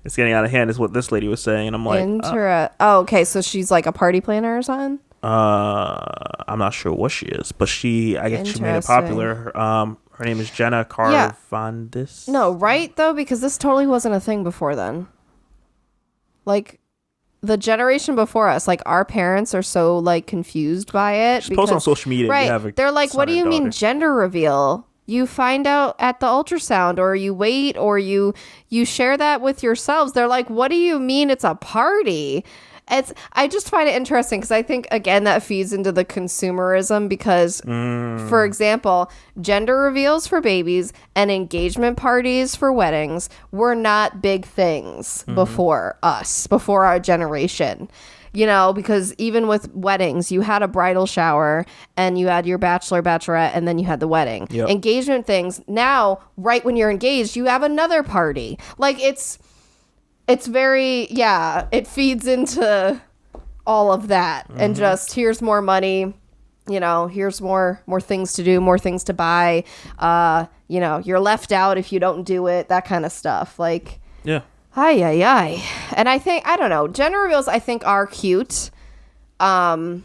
out of hand is what this lady was saying. And I'm like, oh, okay, so she's like a party planner or something? I'm not sure what she is, but I guess she made it popular. Her name is Jenna Carvandis. No, right, though? Because this totally wasn't a thing before then. Like, the generation before us, like, our parents are so, like, confused by it. Just post on social media. Right. You have a They're like, son what do or you mean daughter. gender reveal? You find out at the ultrasound, or you wait, or you share that with yourselves. They're like, what do you mean it's a party? I just find it interesting because I think, again, that feeds into the consumerism because, for example, gender reveals for babies and engagement parties for weddings were not big things before us, before our generation. You know, because even with weddings, you had a bridal shower and you had your bachelor, bachelorette, and then you had the wedding. Yep. Engagement things, now, right when you're engaged, you have another party. Like, it's very, it feeds into all of that. And just, here's more money, you know, here's more things to do, more things to buy. You know, you're left out if you don't do it, that kind of stuff. Like, Yeah. Ay. And I think, I don't know, gender reveals I think are cute. I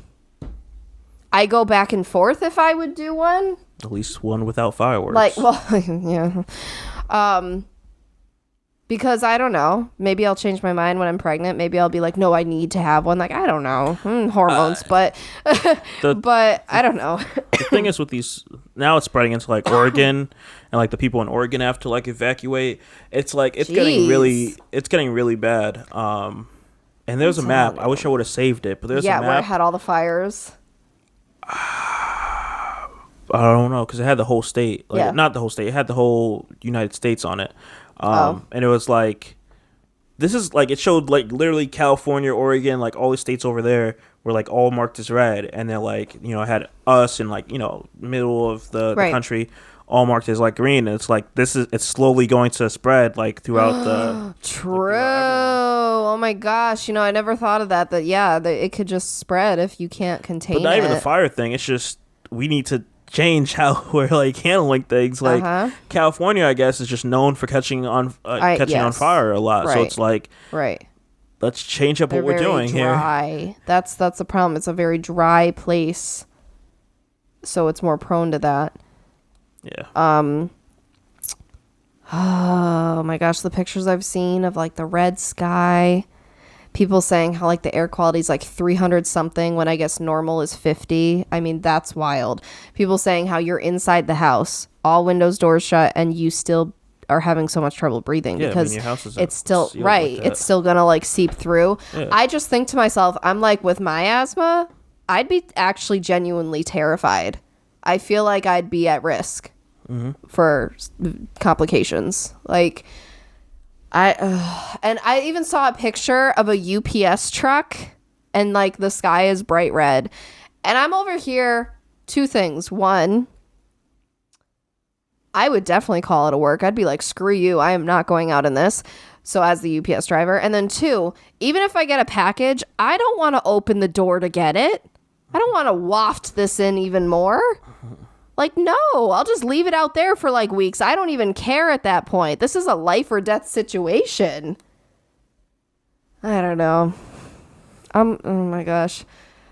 go back and forth if I would do one. At least one without fireworks. Like, well, yeah. Because I don't know, maybe I'll change my mind when I'm pregnant. Maybe I'll be like, no, I need to have one. Like, I don't know, hormones, but but I don't know. The thing is with these, now it's spreading into like Oregon, and like the people in Oregon have to like evacuate. It's like it's getting really bad. And there's a map. I wish I would have saved it, but there's a map. Where it had all the fires. I don't know, because it had the whole state. Like, not the whole state. It had the whole United States on it. And it was like, this is like, it showed like literally California, Oregon, like all the states over there were like all marked as red. And they're like, you know, it had us in like, you know, middle of the country all marked as like green. And it's like, it's slowly going to spread like throughout the. True. Oh my gosh. You know, I never thought of that. That, it could just spread if you can't contain it. But not even the fire thing. It's just, we need to change how we're like handling things. Like California, I guess, is just known for catching on fire a lot. Right. So it's like, let's change up They're what we're doing dry. here. That's the problem. It's a very dry place, so it's more prone to that. Yeah. Oh my gosh, the pictures I've seen of like the red sky. People saying how like the air quality is like 300 something when I guess normal is 50. I mean, that's wild. People saying how you're inside the house, all windows, doors shut, and you still are having so much trouble breathing because your house is it's still sealed like that. it's still gonna like seep through. Yeah. I just think to myself, I'm like, with my asthma, I'd be actually genuinely terrified. I feel like I'd be at risk for complications. Like, and I even saw a picture of a UPS truck and like the sky is bright red. And I'm over here, two things. One, I would definitely call it a work. I'd be like, screw you. I am not going out in this. So as the UPS driver. And then two, even if I get a package, I don't want to open the door to get it. I don't want to waft this in even more. Like, no, I'll just leave it out there for like weeks. I don't even care at that point. This is a life or death situation. I don't know. Oh my gosh.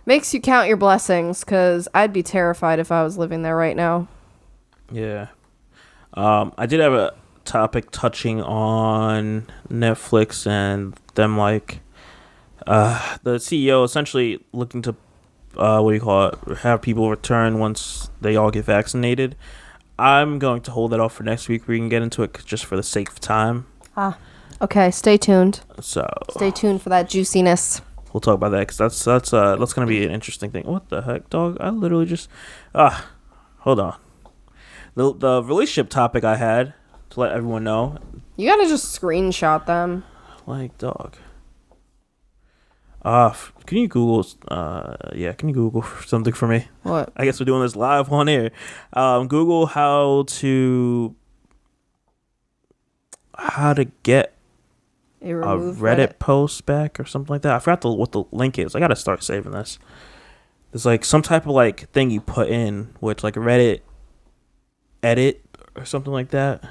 Makes you count your blessings, because I'd be terrified if I was living there right now. Yeah. I did have a topic touching on Netflix and them like the CEO essentially looking to have people return once they all get vaccinated. I'm going to hold that off for next week. We can get into it just for the sake of time. Okay, stay tuned. So Stay tuned for that juiciness. we'll talk about that because that's going to be an interesting thing. What the heck, dog? I literally just hold on. The relationship topic I had to let everyone know. You gotta just screenshot them. Like, dog. Can you Google? Can you Google something for me? What? I guess we're doing this live on air. Google how to get A a Reddit post back or something like that. I forgot what the link is. I gotta start saving this. There's like some type of like thing you put in, which like a Reddit edit or something like that.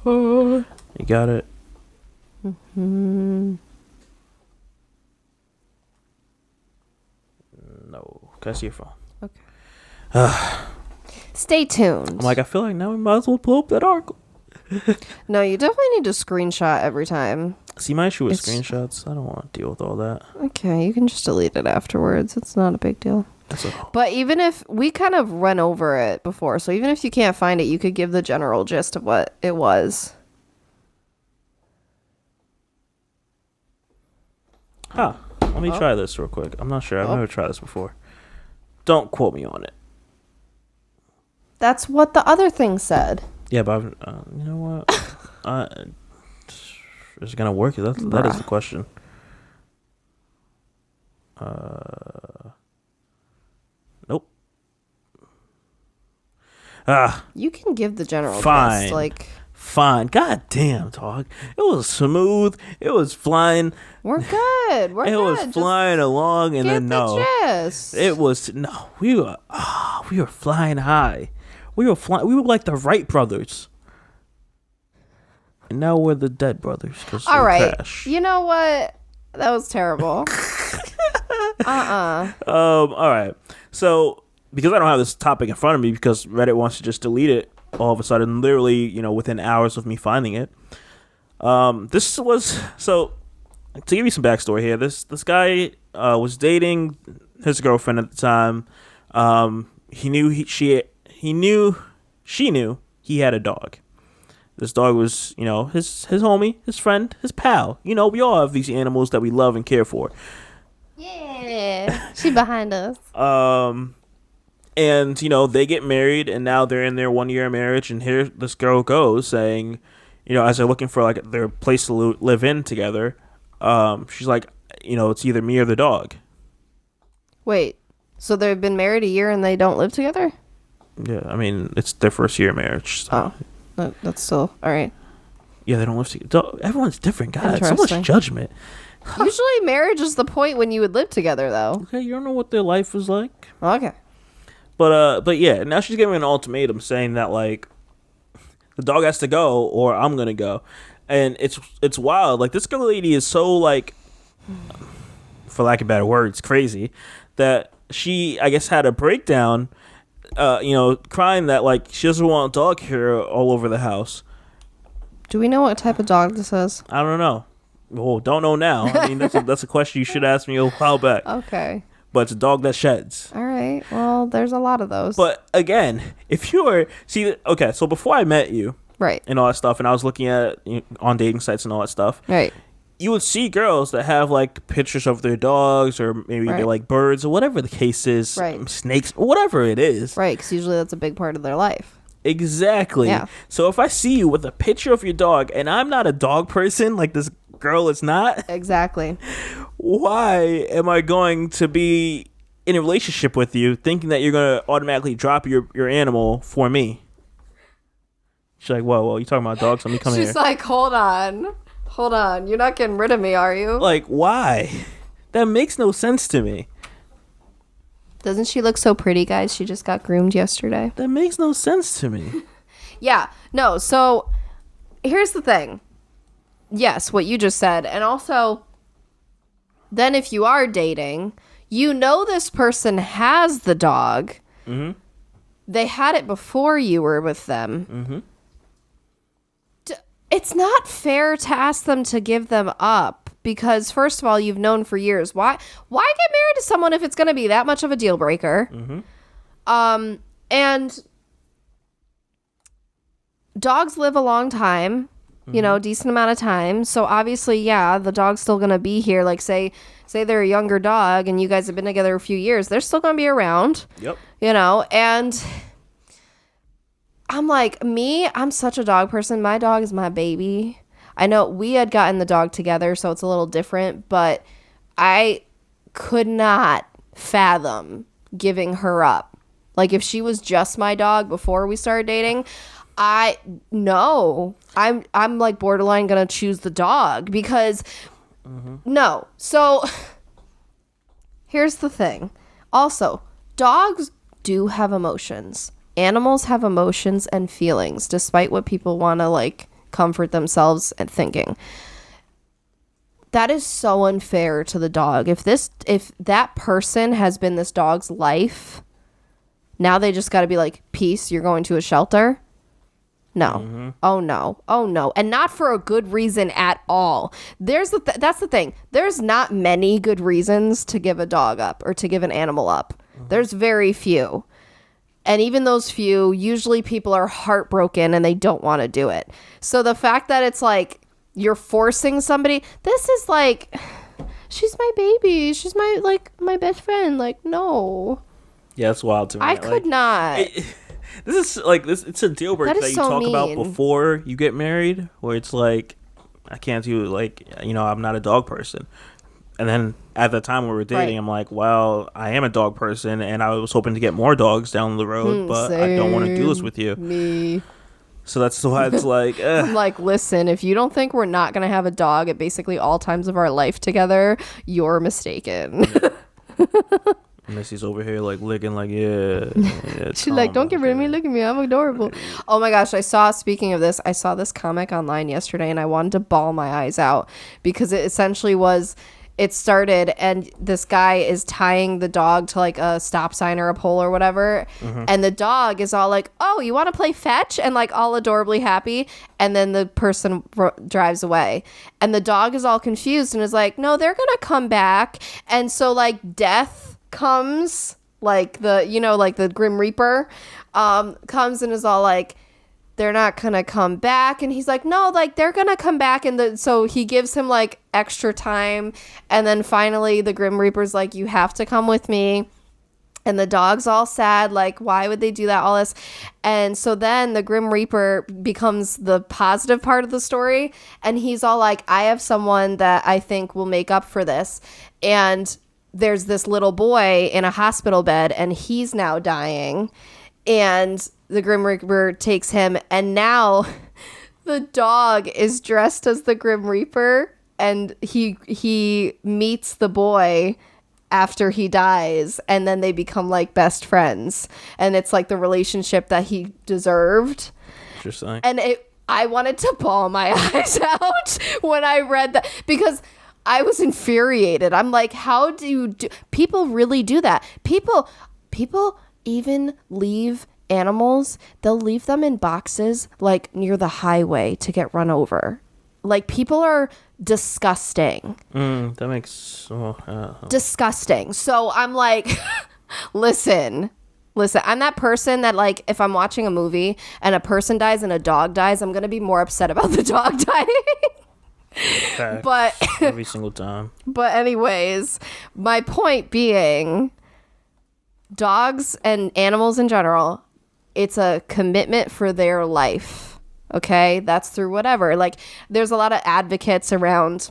You got it. No. Can I see your phone? Okay. Stay tuned. I'm like, I feel like now we might as well blow up that article. No, you definitely need to screenshot every time. See, my issue with screenshots, I don't want to deal with all that. Okay, you can just delete it afterwards. It's not a big deal. But even if we kind of run over it before, so even if you can't find it, you could give the general gist of what it was. Let me try this real quick. I'm not sure. I've never tried this before. Don't quote me on it. That's what the other thing said. Yeah, but you know what? Is it gonna work? That is the question. Nope. You can give the general Fine. gist, like Fine. God damn, dog. It was smooth. It was flying. we're good. We're It good. was Just flying along, and get then the gist. it was no. We were flying high. We were like the Wright brothers, and now we're the Dead brothers. All right. Crashed. You know what? That was terrible. All right. So because I don't have this topic in front of me because Reddit wants to just delete it all of a sudden, literally, within hours of me finding it. This was to give you some backstory here. This guy was dating his girlfriend at the time. She knew he had a dog. This dog was, his homie, his friend, his pal. We all have these animals that we love and care for. Yeah. She behind us. And, they get married, and now they're in their 1 year marriage, and here this girl goes saying, as they're looking for, like, their place to live in together, she's like, it's either me or the dog. Wait, so they've been married a year and they don't live together? Yeah, I mean, it's their first year of marriage. So. Oh, that's still, all right. Yeah, they don't live together. Everyone's different, God. So much judgment. Usually marriage is the point when you would live together, though. Okay, you don't know what their life was like. Okay. But yeah, now she's giving an ultimatum saying that, like, the dog has to go or I'm gonna go, and it's wild. Like, this girl lady is so, like, for lack of better words, crazy that she, I guess, had a breakdown, crying that, like, she doesn't want dog hair all over the house. Do we know what type of dog this is? I don't know. Well, don't know now. I mean, that's a question you should ask me a while back. Okay. But it's a dog that sheds. All right. Well, there's a lot of those. But again, if you were so before I met you, right, and all that stuff, and I was looking at on dating sites and all that stuff, right, you would see girls that have like pictures of their dogs, or maybe they're like birds, or whatever the case is, right, snakes, whatever it is, right? Because usually that's a big part of their life. Exactly. Yeah. So if I see you with a picture of your dog, and I'm not a dog person, like this girl is not. Exactly. Why am I going to be in a relationship with you thinking that you're going to automatically drop your animal for me? She's like, whoa, you talking about dogs? Let me come here. She's like, hold on. You're not getting rid of me, are you? Like, why? That makes no sense to me. Doesn't she look so pretty, guys? She just got groomed yesterday. That makes no sense to me. Yeah. No, so here's the thing. Yes, what you just said. And also, then if you are dating, this person has the dog. Mm-hmm. They had it before you were with them. Mm-hmm. It's not fair to ask them to give them up because, first of all, you've known for years. Why get married to someone if it's going to be that much of a deal breaker? Mm-hmm. And dogs live a long time, you know, decent amount of time. So obviously, yeah, the dog's still going to be here. Like say they're a younger dog and you guys have been together a few years. They're still going to be around. Yep. You know, and I'm like, I'm such a dog person. My dog is my baby. I know we had gotten the dog together, so it's a little different, but I could not fathom giving her up. Like if she was just my dog before we started dating, I'm like borderline gonna choose the dog because no. So here's the thing. Also, dogs do have emotions. Animals have emotions and feelings, despite what people want to like comfort themselves and thinking. That is so unfair to the dog. If that person has been this dog's life, now they just got to be like, peace, you're going to a shelter? No. Oh no. And not for a good reason at all. That's the thing. There's not many good reasons to give a dog up or to give an animal up. There's very few. And even those few, usually people are heartbroken and they don't want to do it. So the fact that it's like you're forcing somebody, this is like, she's my baby. She's my best friend. Like, no. Yeah, it's wild to me. I could not. This is like this. It's a deal breaker that you so talk about mean. before you get married, where it's like, I can't do like, you know, I'm not a dog person. And then at the time we were dating, Right. I'm like, well, I am a dog person, and I was hoping to get more dogs down the road, but I don't want to do this with you. Me. So that's why it's like, I'm like, listen, if you don't think we're not going to have a dog at basically all times of our life together, you're mistaken. Missy's over here like licking, like, yeah. She's like, don't get rid of me. Look at me. I'm adorable. Oh my gosh. Speaking of this, I saw this comic online yesterday and I wanted to bawl my eyes out because it essentially was, it started and this guy is tying the dog to like a stop sign or a pole or whatever. And the dog is all like, oh, you want to play fetch? And like all adorably happy. And then the person drives away. And the dog is all confused and is like, no, they're going to come back. And so like death comes, like the, you know, like the Grim Reaper comes and is all like, they're not gonna come back. And he's like, no, like they're gonna come back. And so he gives him like extra time. And then finally the Grim Reaper's like, you have to come with me. And the dog's all sad, like, why would they do that, all this? And so then the Grim Reaper becomes the positive part of the story. And he's all like, I have someone that I think will make up for this. And there's this little boy in a hospital bed and he's now dying. And the Grim Reaper takes him. And now the dog is dressed as the Grim Reaper. And he meets the boy after he dies, and then they become like best friends, and it's like the relationship that he deserved. Interesting. And I wanted to bawl my eyes out when I read that because I was infuriated. I'm like, how do people really do that? People even leave animals. They'll leave them in boxes like near the highway to get run over. Like, people are disgusting. That makes disgusting. So I'm like, listen, I'm that person that, like, if I'm watching a movie and a person dies and a dog dies, I'm gonna be more upset about the dog dying. But every single time. But anyways, my point being, dogs and animals in general, it's a commitment for their life. Okay, that's through whatever. Like, there's a lot of advocates around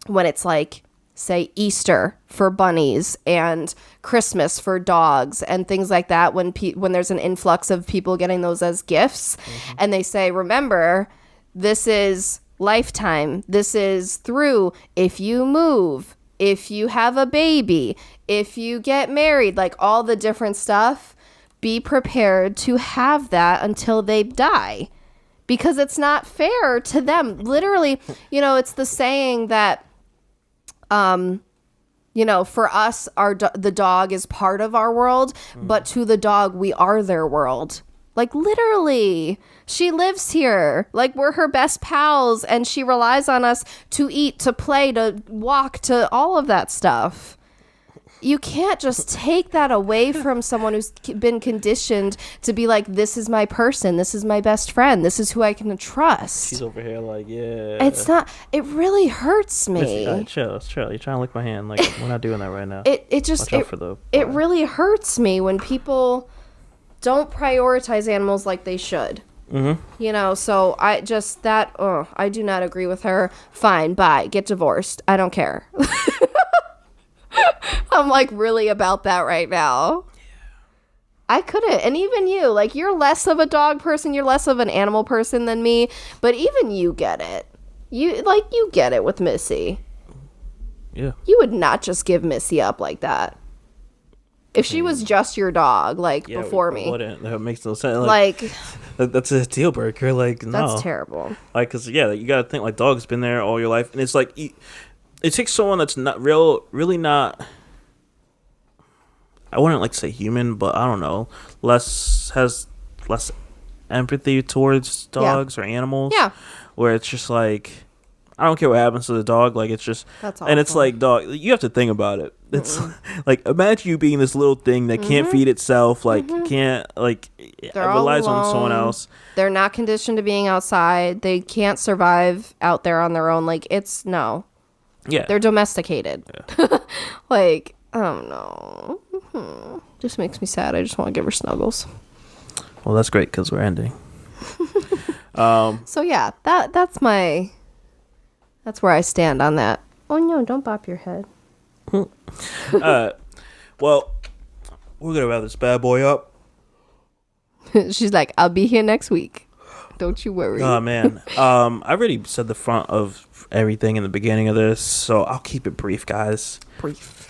when it's like, say, Easter for bunnies and Christmas for dogs and things like that. When there's an influx of people getting those as gifts, and they say, remember, this is lifetime. This is through if you move, if you have a baby, if you get married, like all the different stuff. Be prepared to have that until they die. Because it's not fair to them. Literally, it's the saying that, for us, the dog is part of our world, but to the dog, we are their world. Like, literally, she lives here. Like, we're her best pals, and she relies on us to eat, to play, to walk, to all of that stuff. you can't just take that away from someone who's been conditioned to be like, this is my person, this is my best friend, this is who I can trust. She's over here like, yeah. It's not. It really hurts me. Chill. You're trying to lick my hand. Like, we're not doing that right now. It just Watch out for the it really hurts me when people don't prioritize animals like they should. Mm-hmm. You know, so I just I do not agree with her. Fine, bye, get divorced. I don't care. I'm like really about that right now. Yeah. I couldn't. And even you, like, you're less of a dog person, you're less of an animal person than me, but even you get it. You get it with Missy. Yeah. You would not just give Missy up like that. If she was just your dog, like, before me. Wouldn't. That makes no sense. Like that's a deal breaker. Like, no. That's terrible. Like, because, you got to think, like, dog's been there all your life. And it's like, it takes someone that's not really not, I wouldn't like to say human, but I don't know, has less empathy towards dogs or animals. Yeah. Where it's just like, I don't care what happens to the dog. Like, it's just, That's and it's awful. like, dog, you have to think about it. It's like, imagine you being this little thing that can't feed itself, like, can't, like, it relies on someone else. They're not conditioned to being outside. They can't survive out there on their own. Like, no. Yeah. They're domesticated. Yeah. Like, oh no. Just makes me sad. I just want to give her snuggles. Well, that's great because we're ending. So yeah, that's where I stand on that. Oh no, don't bop your head. Well, we're gonna wrap this bad boy up. She's like, I'll be here next week. Don't you worry. Oh man. I already said the front of everything in the beginning of this, so I'll keep it brief, guys.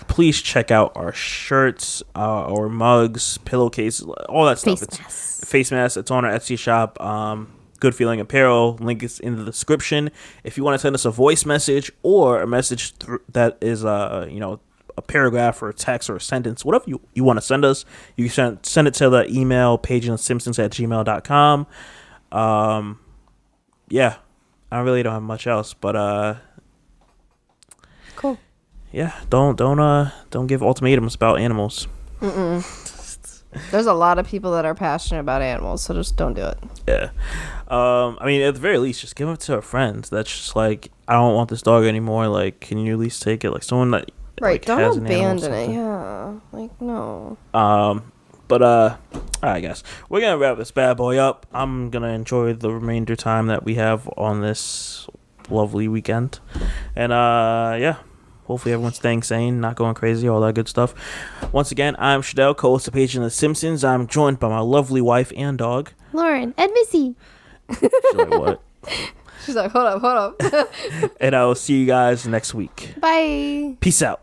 Please check out our shirts, our mugs, pillowcases, all that stuff. Face masks. It's on our Etsy shop. Good Feeling Apparel. Link is in the description. If you want to send us a voice message or a message that is a paragraph or a text or a sentence, whatever you want to send us, you can send it to the email PagingTheSimpsons@gmail.com. Yeah, I really don't have much else, but cool. Yeah, don't give ultimatums about animals. There's a lot of people that are passionate about animals, so just don't do it. Yeah. I mean, at the very least, just give it to a friend that's just like, I don't want this dog anymore. Like, can you at least take it? Like, someone that like, don't has an animal abandon it. Yeah, like, no. But all right, guys, we're gonna wrap this bad boy up. I'm gonna enjoy the remainder time that we have on this lovely weekend, and yeah. Hopefully everyone's staying sane, not going crazy, all that good stuff. Once again, I'm Shadell, co-host of Paging the Simpsons. I'm joined by my lovely wife and dog, Lauren and Missy. She's like, what? She's like, hold up. And I will see you guys next week. Bye. Peace out.